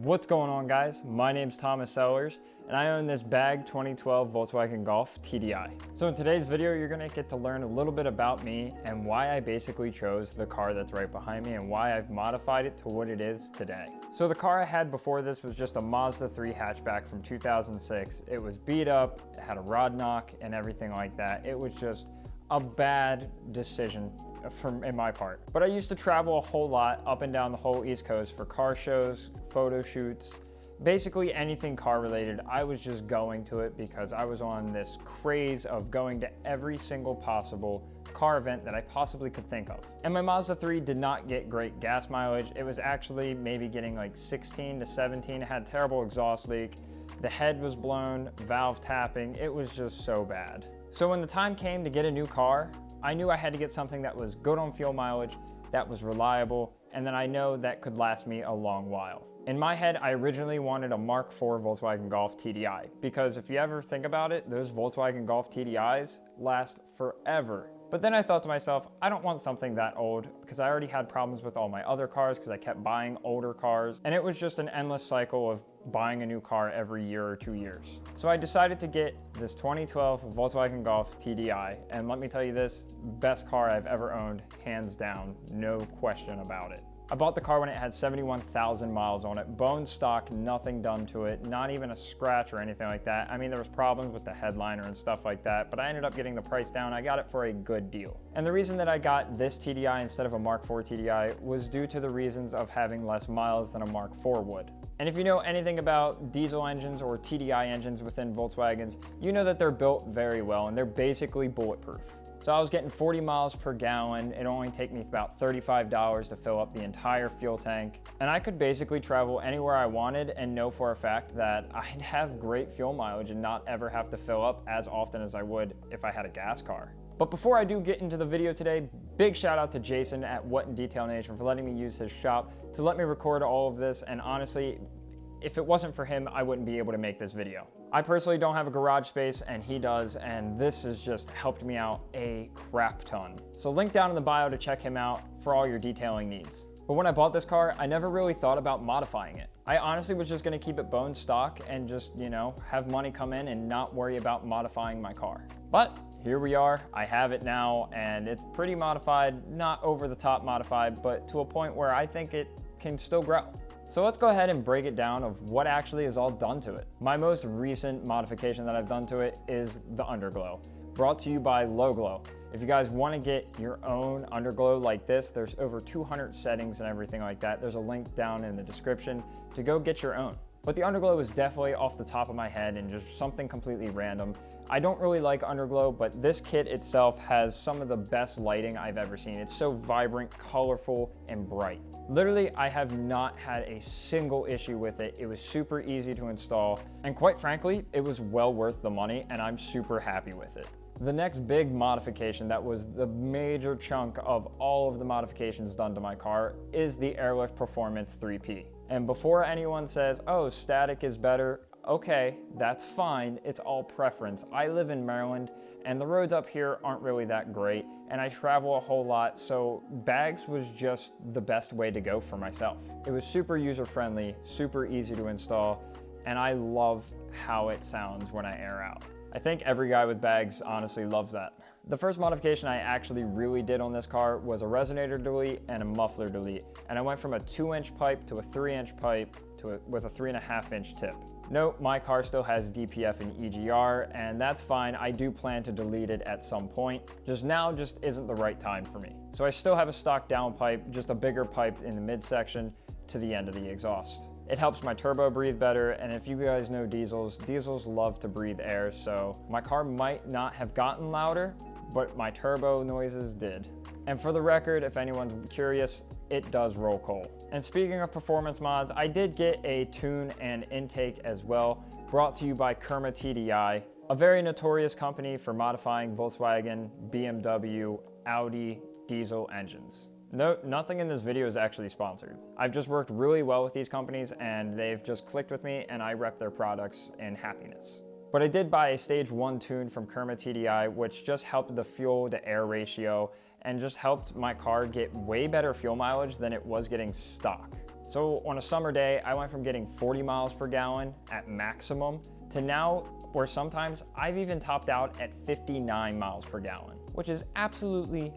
What's going on, guys? My name's ThomaSellers and I own this bag 2012 Volkswagen Golf TDI. So in today's video, you're gonna get to learn a little bit about me and why I basically chose the car that's right behind me and why I've modified it to what it is today. So the car I had before this was just a Mazda 3 hatchback from 2006. It was beat up, it had a rod knock and everything like that. It was just a bad decision in my part. But I used to travel a whole lot up and down the whole East Coast for car shows, photo shoots, basically anything car related. I was just going to it because I was on this craze of going to every single possible car event that I possibly could think of. And my Mazda 3 did not get great gas mileage. It was actually maybe getting like 16 to 17. It had terrible exhaust leak. The head was blown, valve tapping. It was just so bad. So when the time came to get a new car, I knew I had to get something that was good on fuel mileage, that was reliable, and that I know that could last me a long while. In my head, I originally wanted a Mark IV Volkswagen Golf TDI, because if you ever think about it, those Volkswagen Golf TDIs last forever. But then I thought to myself, I don't want something that old because I already had problems with all my other cars because I kept buying older cars, and it was just an endless cycle of buying a new car every year or 2 years. So I decided to get this 2012 Volkswagen Golf TDI, and let me tell you this, best car I've ever owned, hands down, no question about it. I bought the car when it had 71,000 miles on it, bone stock, nothing done to it, not even a scratch or anything like that. I mean, there was problems with the headliner and stuff like that, but I ended up getting the price down. I got it for a good deal. And the reason that I got this TDI instead of a Mark IV TDI was due to the reasons of having less miles than a Mark IV would. And if you know anything about diesel engines or TDI engines within Volkswagens, you know that they're built very well and they're basically bulletproof. So I was getting 40 miles per gallon. It only take me about $35 to fill up the entire fuel tank. And I could basically travel anywhere I wanted and know for a fact that I'd have great fuel mileage and not ever have to fill up as often as I would if I had a gas car. But before I do get into the video today, big shout out to Jason at What in Detail Nation for letting me use his shop to let me record all of this. And honestly, if it wasn't for him, I wouldn't be able to make this video. I personally don't have a garage space and he does, and this has just helped me out a crap ton. So link down in the bio to check him out for all your detailing needs. But when I bought this car, I never really thought about modifying it. I honestly was just gonna keep it bone stock and just, have money come in and not worry about modifying my car. But here we are, I have it now, and it's pretty modified, not over the top modified, but to a point where I think it can still grow. So let's go ahead and break it down of what actually is all done to it. My most recent modification that I've done to it is the underglow, brought to you by LowGlow. If you guys want to get your own underglow like this, there's over 200 settings and everything like that. There's a link down in the description to go get your own. But the underglow is definitely off the top of my head and just something completely random. I don't really like underglow, but this kit itself has some of the best lighting I've ever seen. It's so vibrant, colorful, and bright. Literally, I have not had a single issue with it. It was super easy to install, and quite frankly, it was well worth the money, and I'm super happy with it. The next big modification that was the major chunk of all of the modifications done to my car is the Airlift Performance 3P. And before anyone says, oh, static is better, okay, that's fine, it's all preference. I live in Maryland and the roads up here aren't really that great and I travel a whole lot, so bags was just the best way to go for myself. It was super user-friendly, super easy to install, and I love how it sounds when I air out. I think every guy with bags honestly loves that. The first modification I actually really did on this car was a resonator delete and a muffler delete, and I went from a 2-inch pipe to a 3-inch pipe with a 3.5-inch tip. Note, my car still has DPF and EGR, and that's fine. I do plan to delete it at some point. Just now just isn't the right time for me. So I still have a stock down pipe, just a bigger pipe in the midsection to the end of the exhaust. It helps my turbo breathe better, and if you guys know diesels love to breathe air, so my car might not have gotten louder, but my turbo noises did. And for the record, if anyone's curious, it does roll coal. And speaking of performance mods, I did get a tune and intake as well, brought to you by TDI, a very notorious company for modifying Volkswagen, BMW, Audi diesel engines. No, nothing in this video is actually sponsored. I've just worked really well with these companies and they've just clicked with me and I rep their products in happiness. But I did buy a stage 1 tune from TDI, which just helped the fuel to air ratio and just helped my car get way better fuel mileage than it was getting stock. So on a summer day, I went from getting 40 miles per gallon at maximum to now where sometimes I've even topped out at 59 miles per gallon, which is absolutely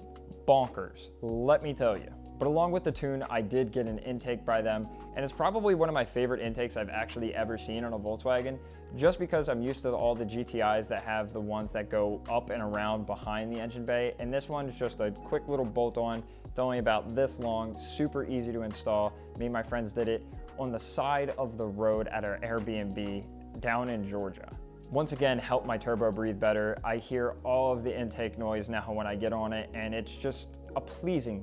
bonkers, let me tell you. But along with the tune, I did get an intake by them, and it's probably one of my favorite intakes I've actually ever seen on a Volkswagen, just because I'm used to all the GTIs that have the ones that go up and around behind the engine bay, and this one's just a quick little bolt-on. It's only about this long, super easy to install. Me and my friends did it on the side of the road at our Airbnb down in Georgia. Once again, helped my turbo breathe better. I hear all of the intake noise now when I get on it, and it's just a pleasing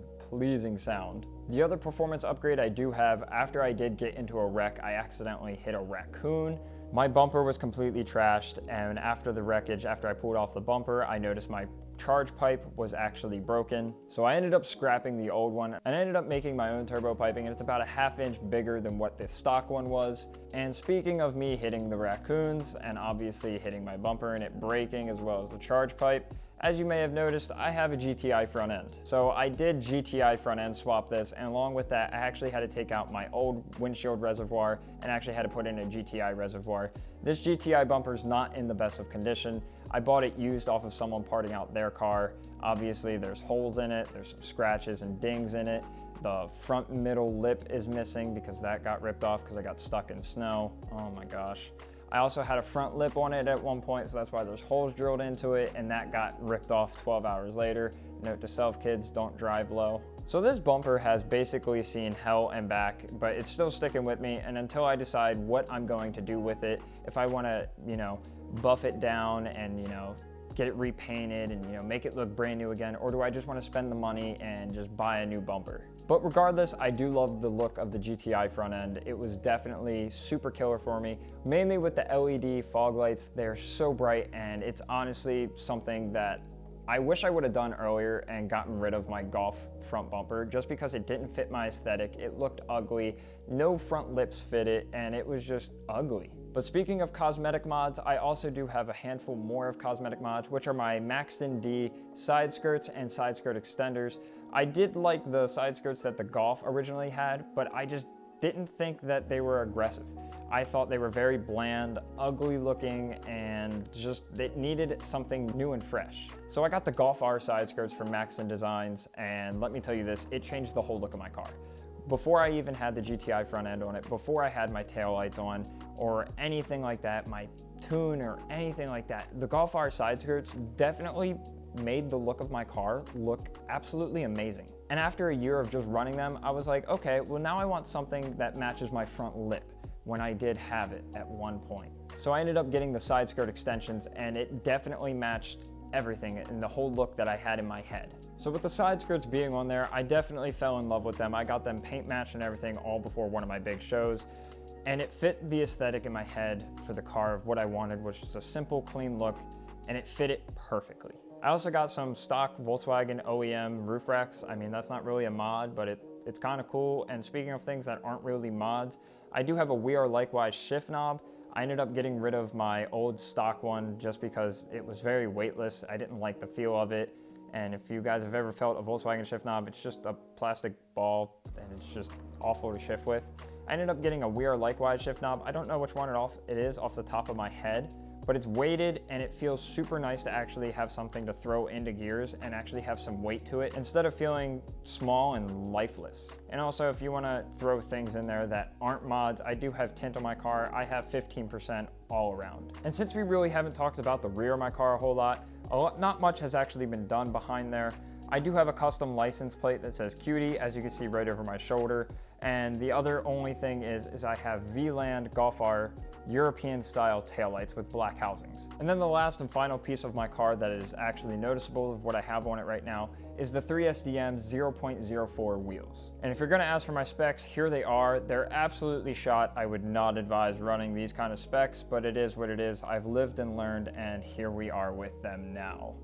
sound. The other performance upgrade I do have, after I did get into a wreck, I accidentally hit a raccoon. My bumper was completely trashed, and after the wreckage, after I pulled off the bumper, I noticed my charge pipe was actually broken. So I ended up scrapping the old one, and I ended up making my own turbo piping, and it's about a ½ inch bigger than what the stock one was. And speaking of me hitting the raccoons, and obviously hitting my bumper and it breaking as well as the charge pipe, as you may have noticed, I have a GTI front end. So I did GTI front end swap this, and along with that, I actually had to take out my old windshield reservoir and actually had to put in a GTI reservoir. This GTI bumper is not in the best of condition. I bought it used off of someone parting out their car. Obviously, there's holes in it, there's some scratches and dings in it. The front middle lip is missing because that got ripped off because I got stuck in snow. Oh my gosh. I also had a front lip on it at one point, so that's why there's holes drilled into it, and that got ripped off 12 hours later. Note to self, kids, don't drive low. So this bumper has basically seen hell and back, but it's still sticking with me, and until I decide what I'm going to do with it, if I want to, buff it down and, get it repainted and, make it look brand new again, or do I just want to spend the money and just buy a new bumper? But regardless, I do love the look of the GTI front end. It was definitely super killer for me, mainly with the LED fog lights. They're so bright, and it's honestly something that I wish I would have done earlier and gotten rid of my Golf front bumper just because it didn't fit my aesthetic. It looked ugly, no front lips fit it, and it was just ugly. But speaking of cosmetic mods, I also do have a handful more of cosmetic mods, which are my Maxton D side skirts and side skirt extenders. I did like the side skirts that the Golf originally had, but I just didn't think that they were aggressive. I thought they were very bland, ugly looking, and just it needed something new and fresh. So I got the Golf R side skirts from Maxton Designs, and let me tell you this, it changed the whole look of my car. Before I even had the GTI front end on it, before I had my taillights on, or anything like that, my tune or anything like that, the Golf R side skirts definitely made the look of my car look absolutely amazing. And after a year of just running them, I was like, okay, well now I want something that matches my front lip when I did have it at one point. So I ended up getting the side skirt extensions, and it definitely matched everything in the whole look that I had in my head. So with the side skirts being on there, I definitely fell in love with them. I got them paint matched and everything all before one of my big shows, and it fit the aesthetic in my head for the car of what I wanted, which was a simple, clean look, and it fit it perfectly. I also got some stock Volkswagen OEM roof racks. I mean, that's not really a mod, but it's kind of cool. And speaking of things that aren't really mods, I do have a We Are Likewise shift knob. I ended up getting rid of my old stock one just because it was very weightless. I didn't like the feel of it. And if you guys have ever felt a Volkswagen shift knob, it's just a plastic ball and it's just awful to shift with. I ended up getting a We Are Likewise shift knob. I don't know which one it is off the top of my head, but it's weighted and it feels super nice to actually have something to throw into gears and actually have some weight to it instead of feeling small and lifeless. And also, if you want to throw things in there that aren't mods, I do have tint on my car. I have 15% all around. And since we really haven't talked about the rear of my car a whole lot, not much has actually been done behind there. I do have a custom license plate that says Cutie, as you can see right over my shoulder. And the other only thing is I have VLand Golf R European style taillights with black housings. And then the last and final piece of my car that is actually noticeable of what I have on it right now is the 3SDM 0.04 wheels. And if you're gonna ask for my specs, here they are. They're absolutely shot. I would not advise running these kind of specs, but it is what it is. I've lived and learned, and here we are with them now.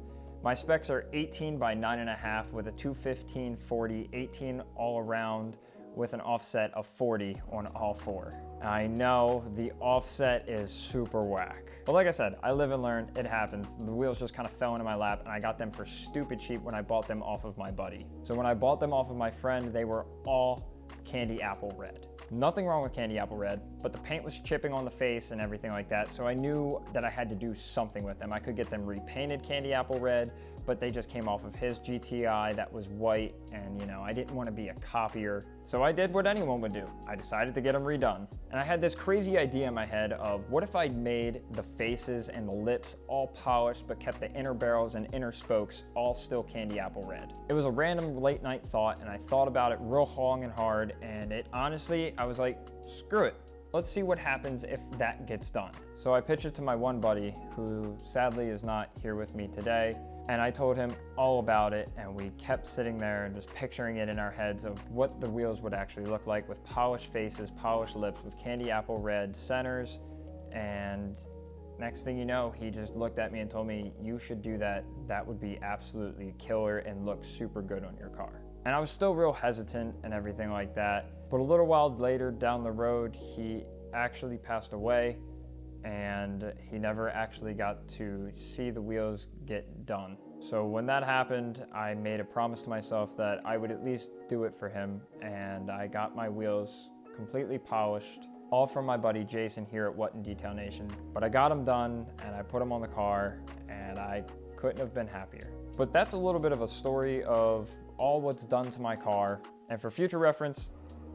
My specs are 18 by 9.5 with a 215/40, 18 all around with an offset of 40 on all four. I know the offset is super whack. But like I said, I live and learn, it happens. The wheels just kind of fell into my lap and I got them for stupid cheap when I bought them off of my buddy. So when I bought them off of my friend, they were all candy apple red. Nothing wrong with candy apple red, but the paint was chipping on the face and everything like that, so I knew that I had to do something with them. I could get them repainted candy apple red, but they just came off of his GTI that was white, and you know, I didn't want to be a copier. So I did what anyone would do. I decided to get them redone. And I had this crazy idea in my head of what if I made the faces and the lips all polished, but kept the inner barrels and inner spokes all still candy apple red. It was a random late night thought, and I thought about it real long and hard, and it honestly, I was like, screw it. Let's see what happens if that gets done. So I pitched it to my one buddy who sadly is not here with me today. And I told him all about it, and we kept sitting there and just picturing it in our heads of what the wheels would actually look like with polished faces, polished lips, with candy apple red centers. And next thing you know, he just looked at me and told me, you should do that. That would be absolutely killer and look super good on your car. And I was still real hesitant and everything like that. But a little while later down the road, he actually passed away, and he never actually got to see the wheels get done. So when that happened, I made a promise to myself that I would at least do it for him, and I got my wheels completely polished, all from my buddy Jason here at What in Detail Nation. But I got them done, and I put them on the car, and I couldn't have been happier. But that's a little bit of a story of all what's done to my car, and for future reference,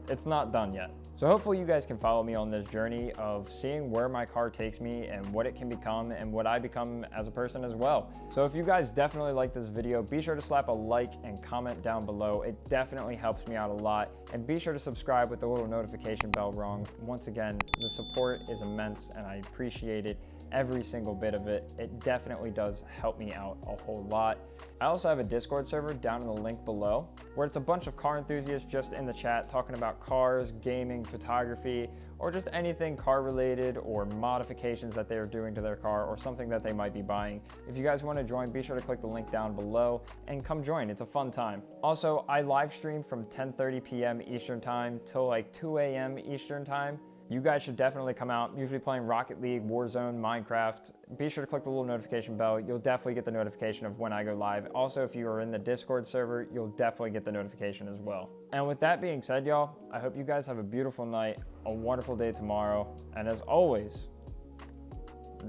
it's not done yet. So hopefully you guys can follow me on this journey of seeing where my car takes me and what it can become and what I become as a person as well. So if you guys definitely like this video, be sure to slap a like and comment down below. It definitely helps me out a lot. And be sure to subscribe with the little notification bell rung. Once again, the support is immense and I appreciate it. Every single bit of it. It definitely does help me out a whole lot. I also have a Discord server down in the link below where it's a bunch of car enthusiasts just in the chat talking about cars, gaming, photography, or just anything car related or modifications that they are doing to their car or something that they might be buying. If you guys want to join, be sure to click the link down below and come join. It's a fun time. Also, I live stream from 10:30 p.m. Eastern time till like 2 a.m. Eastern time. You guys should definitely come out. I'm usually playing Rocket League, Warzone, Minecraft. Be sure to click the little notification bell. You'll definitely get the notification of when I go live. Also, if you are in the Discord server, you'll definitely get the notification as well. And with that being said, y'all, I hope you guys have a beautiful night, a wonderful day tomorrow. And as always,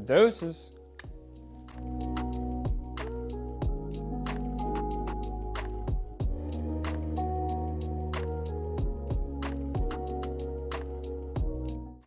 deuces.